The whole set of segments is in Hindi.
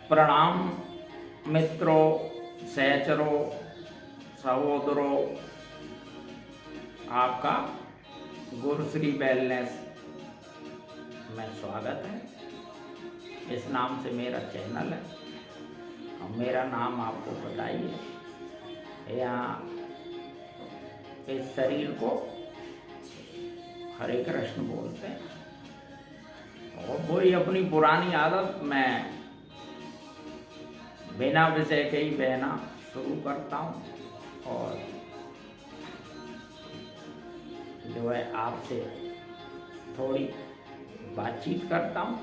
प्रणाम मित्रों, सहचरों, सहोदरों। आपका गुरुश्री वेलनेस में स्वागत है। इस नाम से मेरा चैनल है और मेरा नाम आपको पता ही है। यहाँ इस शरीर को हरे कृष्ण बोलते हैं और वही अपनी पुरानी आदत में बिना विषय के ही बहना शुरू करता हूँ और जो है आपसे थोड़ी बातचीत करता हूँ।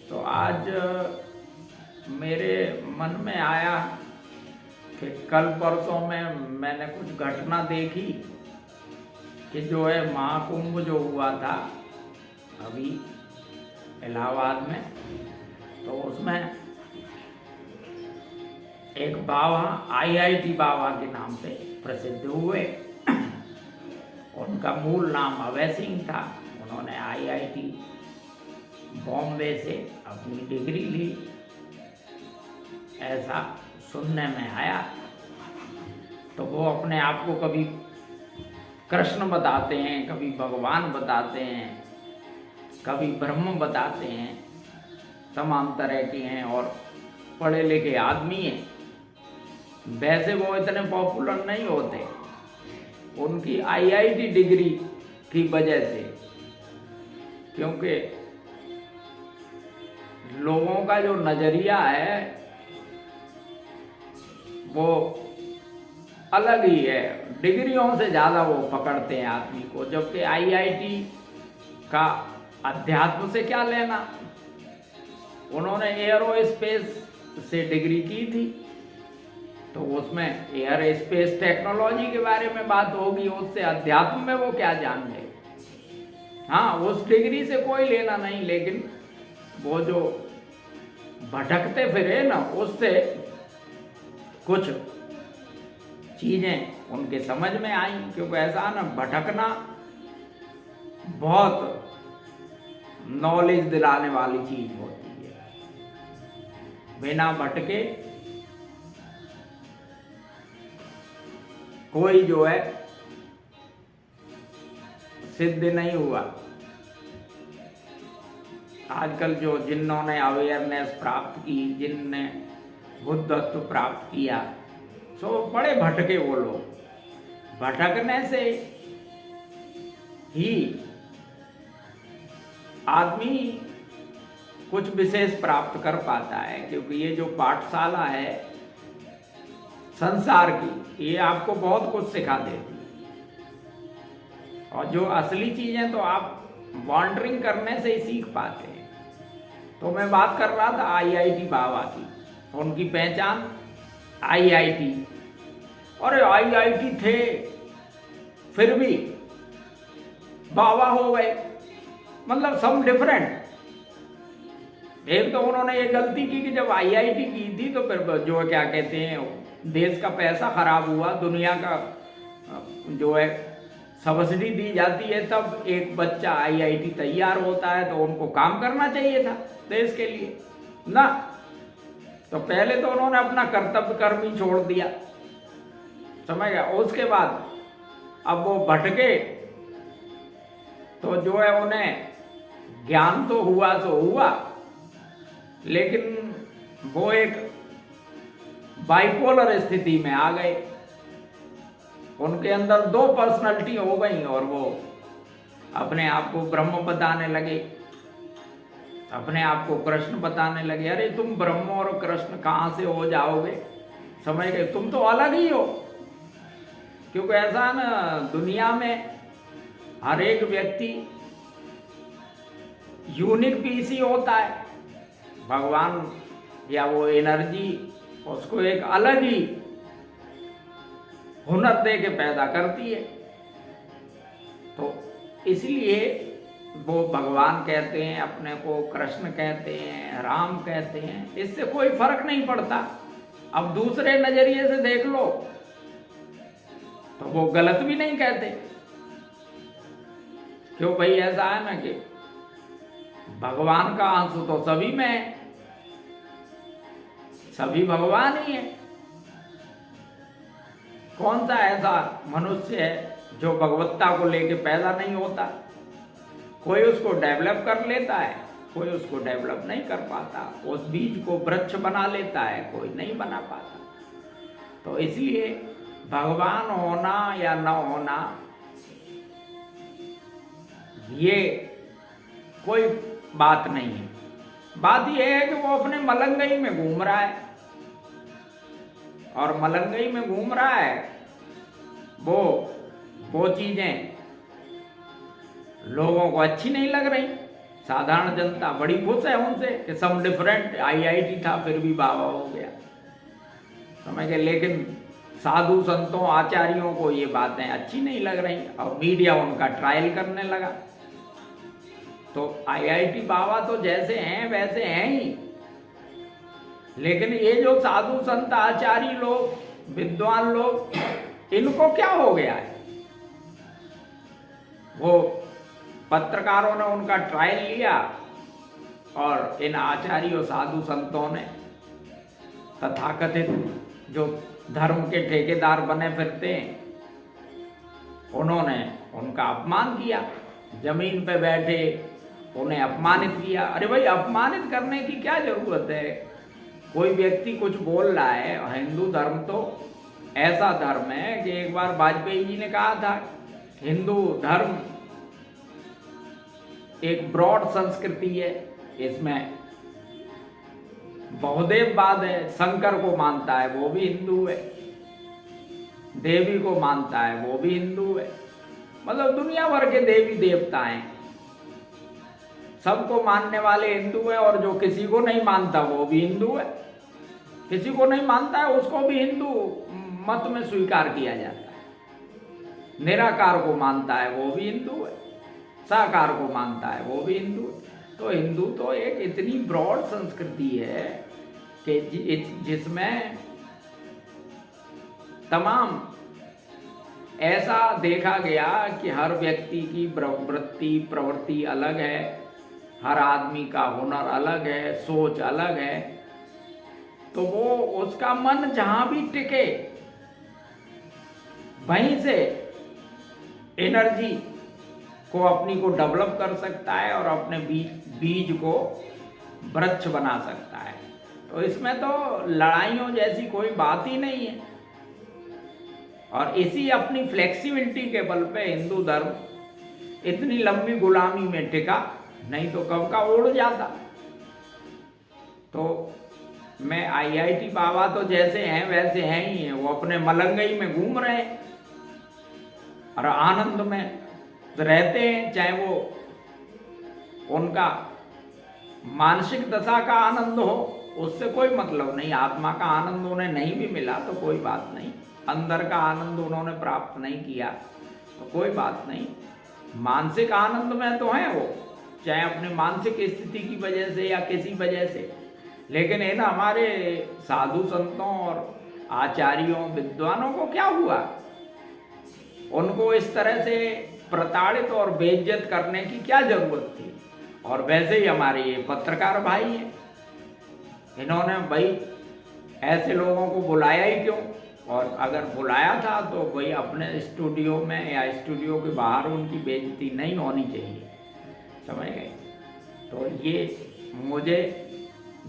तो आज मेरे मन में आया कि कल परसों में मैंने कुछ घटना देखी कि जो है महाकुंभ जो हुआ था अभी इलाहाबाद में, तो उसमें एक बाबा IIT बाबा के नाम से प्रसिद्ध हुए। उनका मूल नाम अभय सिंह था। उन्होंने IIT बॉम्बे से अपनी डिग्री ली, ऐसा सुनने में आया। तो वो अपने आप को कभी कृष्ण बताते हैं, कभी भगवान बताते हैं, कभी ब्रह्म बताते हैं, तमाम तरह के हैं और पढ़े लिखे आदमी हैं। वैसे वो इतने पॉपुलर नहीं होते उनकी IIT डिग्री की वजह से, क्योंकि लोगों का जो नज़रिया है वो अलग ही है। डिग्रियों से ज़्यादा वो पकड़ते हैं आदमी को, जबकि IIT का अध्यात्म से क्या लेना। उन्होंने एयरोस्पेस से डिग्री की थी, तो उसमें एयर स्पेस टेक्नोलॉजी के बारे में बात होगी, उससे अध्यात्म में वो क्या जान गए। हाँ, उस डिग्री से कोई लेना नहीं, लेकिन वो जो भटकते फिरे ना, उससे कुछ चीज़ें उनके समझ में आई। क्योंकि ऐसा ना, भटकना बहुत नॉलेज दिलाने वाली चीज़ होती है। बिना भटके कोई जो है सिद्ध नहीं हुआ। आजकल जो जिन्होंने अवेयरनेस प्राप्त की, जिनने बुद्धत्व प्राप्त किया, सो बड़े भटके वो लोग। भटकने से ही आदमी कुछ विशेष प्राप्त कर पाता है। क्योंकि ये जो पाठशाला है संसार की, ये आपको बहुत कुछ सिखा देती है और जो असली चीज़ें तो आप वॉन्डरिंग करने से ही सीख पाते हैं। तो मैं बात कर रहा था IIT बाबा की। उनकी पहचान IIT, और IIT थे फिर भी बाबा हो गए, मतलब सब डिफरेंट। एक तो उन्होंने ये गलती की कि जब IIT की थी तो फिर जो है क्या कहते हैं, देश का पैसा खराब हुआ, दुनिया का जो है सब्सिडी दी जाती है, तब एक बच्चा IIT तैयार होता है तो उनको काम करना चाहिए था देश के लिए ना। तो पहले तो उन्होंने अपना कर्तव्य कर्म ही छोड़ दिया, समझ गया। उसके बाद अब वो भटके तो जो है उन्हें ज्ञान तो हुआ सो हुआ, लेकिन वो एक बाइपोलर स्थिति में आ गए। उनके अंदर दो पर्सनालिटी हो गई और वो अपने आप को ब्रह्म बताने लगे, अपने आप को कृष्ण बताने लगे। अरे तुम ब्रह्म और कृष्ण कहाँ से हो जाओगे, समझ गए, तुम तो अलग ही हो। क्योंकि ऐसा ना, दुनिया में हर एक व्यक्ति यूनिक पीस ही होता है। भगवान या वो एनर्जी उसको एक अलग ही हुनर दे के पैदा करती है। तो इसलिए वो भगवान कहते हैं अपने को, कृष्ण कहते हैं, राम कहते हैं, इससे कोई फर्क नहीं पड़ता। अब दूसरे नजरिए से देख लो तो वो गलत भी नहीं कहते। क्यों भाई, ऐसा है ना कि भगवान का अंश तो सभी में है, सभी भगवान ही है। कौन सा ऐसा मनुष्य है जो भगवत्ता को लेके पैदा नहीं होता? कोई उसको डेवलप कर लेता है, कोई उसको डेवलप नहीं कर पाता। उस बीज को वृक्ष बना लेता है, कोई नहीं बना पाता। तो इसलिए भगवान होना या न होना ये कोई बात नहीं है। बात यह है कि वो अपने मलंगई में घूम रहा है, और मलंगई में घूम रहा है वो चीजें लोगों को अच्छी नहीं लग रही। साधारण जनता बड़ी खुश है उनसे कि सम डिफरेंट, आईआईटी था फिर भी बाबा हो गया, समझ गए। लेकिन साधु संतों आचार्यों को ये बातें अच्छी नहीं लग रही, और मीडिया उनका ट्रायल करने लगा। तो आईआईटी बाबा तो जैसे हैं वैसे हैं ही, लेकिन ये जो साधु संत आचार्य लोग, विद्वान लोग, इनको क्या हो गया है? वो पत्रकारों ने उनका ट्रायल लिया, और इन आचार्यों साधु संतों ने, तथाकथित जो धर्म के ठेकेदार बने फिरते हैं, उन्होंने उनका अपमान किया। जमीन पे बैठे उन्हें अपमानित किया। अरे भाई, अपमानित करने की क्या जरूरत है? कोई व्यक्ति कुछ बोल रहा है, हिंदू धर्म तो ऐसा धर्म है कि एक बार वाजपेयी जी ने कहा था, हिंदू धर्म एक ब्रॉड संस्कृति है, इसमें बहुदेववाद है, शंकर को मानता है वो भी हिंदू है, देवी को मानता है वो भी हिंदू है, मतलब दुनिया भर के देवी देवता हैं, सबको मानने वाले हिंदू हैं। और जो किसी को नहीं मानता वो भी हिंदू है, किसी को नहीं मानता है उसको भी हिंदू मत में स्वीकार किया जाता है। निराकार को मानता है वो भी हिंदू है, साकार को मानता है वो भी हिंदू है। तो हिंदू तो एक इतनी ब्रॉड संस्कृति है कि जिसमें तमाम ऐसा देखा गया कि हर व्यक्ति की वृत्ति प्रवृत्ति अलग है, हर आदमी का हुनर अलग है, सोच अलग है। तो वो उसका मन जहां भी टिके वहीं से एनर्जी को अपनी को डेवलप कर सकता है और अपने बीज को वृक्ष बना सकता है। तो इसमें तो लड़ाइयों जैसी कोई बात ही नहीं है। और इसी अपनी फ्लेक्सिबिलिटी के बल पे हिंदू धर्म इतनी लंबी गुलामी में टिका, नहीं तो कब का उड़ जाता। तो मैं आईआईटी बाबा तो जैसे हैं वैसे हैं ही हैं, वो अपने मलंगई में घूम रहे हैं और आनंद में रहते हैं, चाहे वो उनका मानसिक दशा का आनंद हो, उससे कोई मतलब नहीं। आत्मा का आनंद उन्हें नहीं भी मिला तो कोई बात नहीं, अंदर का आनंद उन्होंने प्राप्त नहीं किया तो कोई बात नहीं। मानसिक आनंद में तो हैं वो, चाहे अपनी मानसिक स्थिति की वजह से या किसी वजह से। लेकिन इन हमारे साधु संतों और आचार्यों विद्वानों को क्या हुआ? उनको इस तरह से प्रताड़ित और बेइज्जत करने की क्या जरूरत थी? और वैसे ही हमारे ये पत्रकार भाई हैं, इन्होंने भाई ऐसे लोगों को बुलाया ही क्यों? और अगर बुलाया था तो भाई अपने स्टूडियो में या स्टूडियो के बाहर उनकी बेइज्जती नहीं होनी चाहिए, समझ गए? तो ये मुझे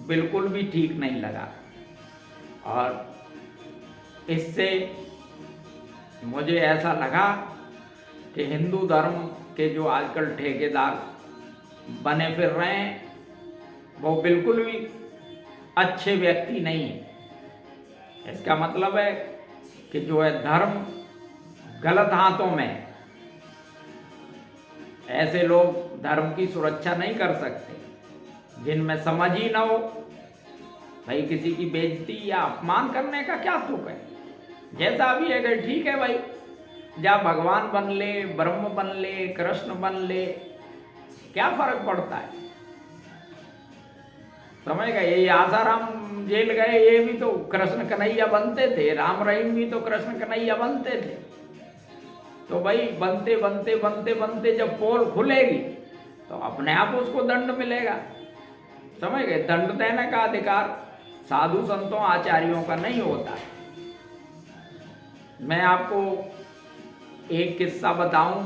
बिल्कुल भी ठीक नहीं लगा। और इससे मुझे ऐसा लगा कि हिंदू धर्म के जो आजकल ठेकेदार बने फिर रहे हैं वो बिल्कुल भी अच्छे व्यक्ति नहीं है। इसका मतलब है कि जो है धर्म गलत हाथों में है। ऐसे लोग धर्म की सुरक्षा नहीं कर सकते जिनमें समझ ही ना हो। भाई किसी की बेइज्जती या अपमान करने का क्या तुक है? जैसा भी है कि ठीक है भाई, जा भगवान बन ले, ब्रह्म बन ले, कृष्ण बन ले, क्या फर्क पड़ता है? समझ गए? ये आसाराम जेल गए, ये भी तो कृष्ण कन्हैया बनते थे, राम रहीम भी तो कृष्ण कन्हैया बनते थे। तो भाई बनते बनते बनते बनते जब पोल खुलेगी तो अपने आप उसको दंड मिलेगा। समझ गए? दंड देने का अधिकार साधु संतों आचार्यों का नहीं होता। मैं आपको एक किस्सा बताऊं।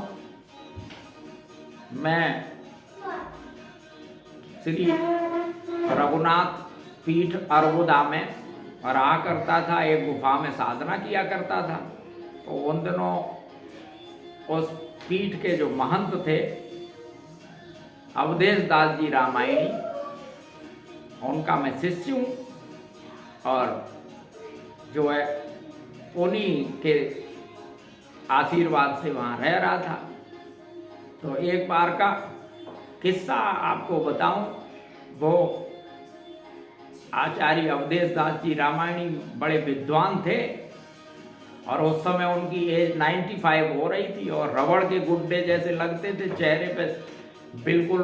मैं श्री रघुनाथ पीठ अरबुदा में रहा करता था, एक गुफा में साधना किया करता था। तो उन दिनों उस पीठ के जो महंत थे अवधेश दास जी रामायणी, उनका मैं शिष्य हूँ और जो है उन्हीं के आशीर्वाद से वहाँ रह रहा था। तो एक बार का किस्सा आपको बताऊं। वो आचार्य अवधेश दास जी रामायणी बड़े विद्वान थे और उस समय उनकी एज 95 हो रही थी और रबड़ के गुड्डे जैसे लगते थे चेहरे पे, बिल्कुल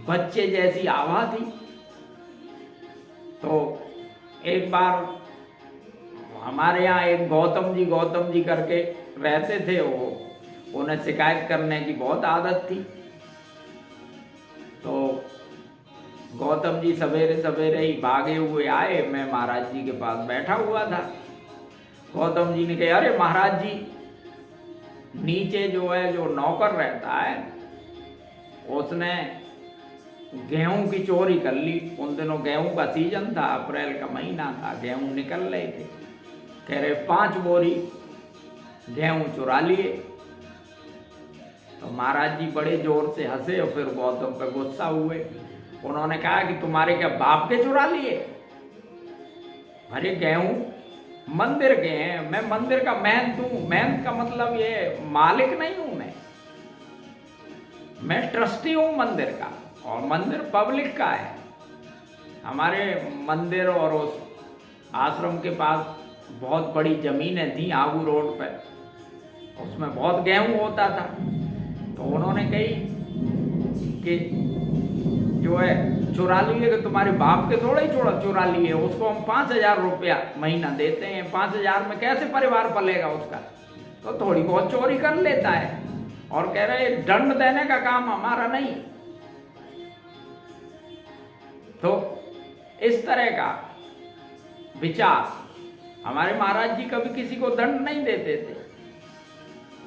बच्चे जैसी आभा थी। तो एक बार हमारे यहाँ एक गौतम जी करके रहते थे, वो उन्हें शिकायत करने की बहुत आदत थी। तो गौतम जी सवेरे सवेरे ही भागे हुए आए, मैं महाराज जी के पास बैठा हुआ था। गौतम जी ने कहा, अरे महाराज जी, नीचे जो है जो नौकर रहता है उसने गेहूं की चोरी कर ली। उन दिनों गेहूं का सीजन था, अप्रैल का महीना था, गेहूं निकल रहे थे। कह रहे 5 बोरी गेहूं चुरा लिए। तो महाराज जी बड़े जोर से हंसे और फिर गौतम पे गुस्सा हुए। उन्होंने कहा कि तुम्हारे क्या बाप के चुरा लिए? अरे गेहूं मंदिर के हैं, मैं मंदिर का महंत हूं। महंत का मतलब ये मालिक नहीं हूं, मैं ट्रस्टी हूं मंदिर का, और मंदिर पब्लिक का है। हमारे मंदिर और उस आश्रम के पास बहुत बड़ी जमीनें थी आबू रोड पर, उसमें बहुत गेहूं होता था। तो उन्होंने कही कि जो है चुरा लिए, कि तुम्हारे बाप के थोड़ा ही चुरा लिए, उसको हम 5,000 रुपया महीना देते हैं, 5,000 में कैसे परिवार पलेगा उसका? तो थोड़ी बहुत चोरी कर लेता है और कह रहे दंड देने का काम हमारा नहीं। तो इस तरह का विचार, हमारे महाराज जी कभी किसी को दंड नहीं देते थे।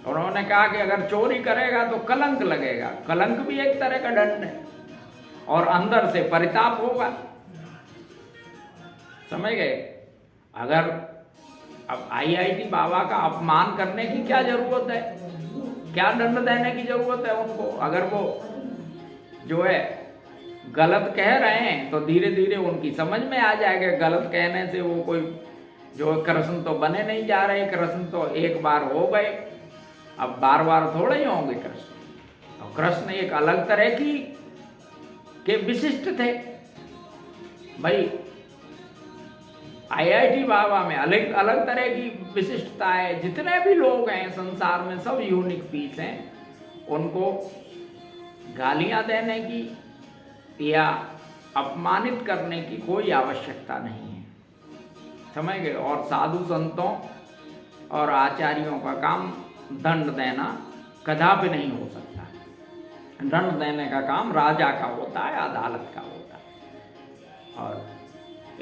उन्होंने कहा कि अगर चोरी करेगा तो कलंक लगेगा, कलंक भी एक तरह का दंड है, और अंदर से परिताप होगा। समझ गए? अगर अब IIT बाबा का अपमान करने की क्या जरूरत है? क्या दंड देने की जरूरत है उनको? अगर वो जो है गलत कह रहे हैं तो धीरे धीरे उनकी समझ में आ जाएगा। गलत कहने से वो कोई जो कृष्ण तो बने नहीं जा रहे, कृष्ण तो एक बार हो गए, अब बार बार थोड़े ही होंगे कृष्ण। और कृष्ण एक अलग तरह की के विशिष्ट थे भाई। IIT बाबा में अलग अलग तरह की विशिष्टता है। जितने भी लोग हैं संसार में सब यूनिक पीस हैं। उनको गालियां देने की या अपमानित करने की कोई आवश्यकता नहीं है। समझ गए? और साधु संतों और आचार्यों का काम दंड देना कदापि नहीं हो सकता। दंड देने का काम राजा का होता है, अदालत का होता है। और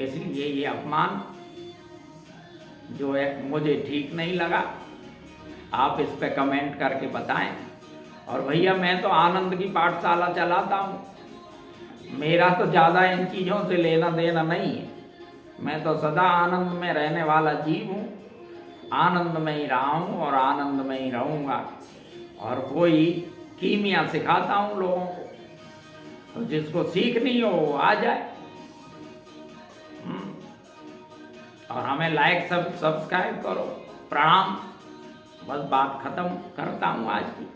इसलिए ये अपमान जो है मुझे ठीक नहीं लगा। आप इस पे कमेंट करके बताएं। और भैया मैं तो आनंद की पाठशाला चलाता हूँ, मेरा तो ज़्यादा इन चीज़ों से लेना देना नहीं है। मैं तो सदा आनंद में रहने वाला जीव हूँ, आनंद में ही रहा हूँ और आनंद में ही रहूँगा। और कोई कीमिया सिखाता हूँ लोगों को, तो जिसको सीखनी हो वो आ जाए। और हमें लाइक सब्सक्राइब करो। प्रणाम। बस बात खत्म करता हूँ आज की।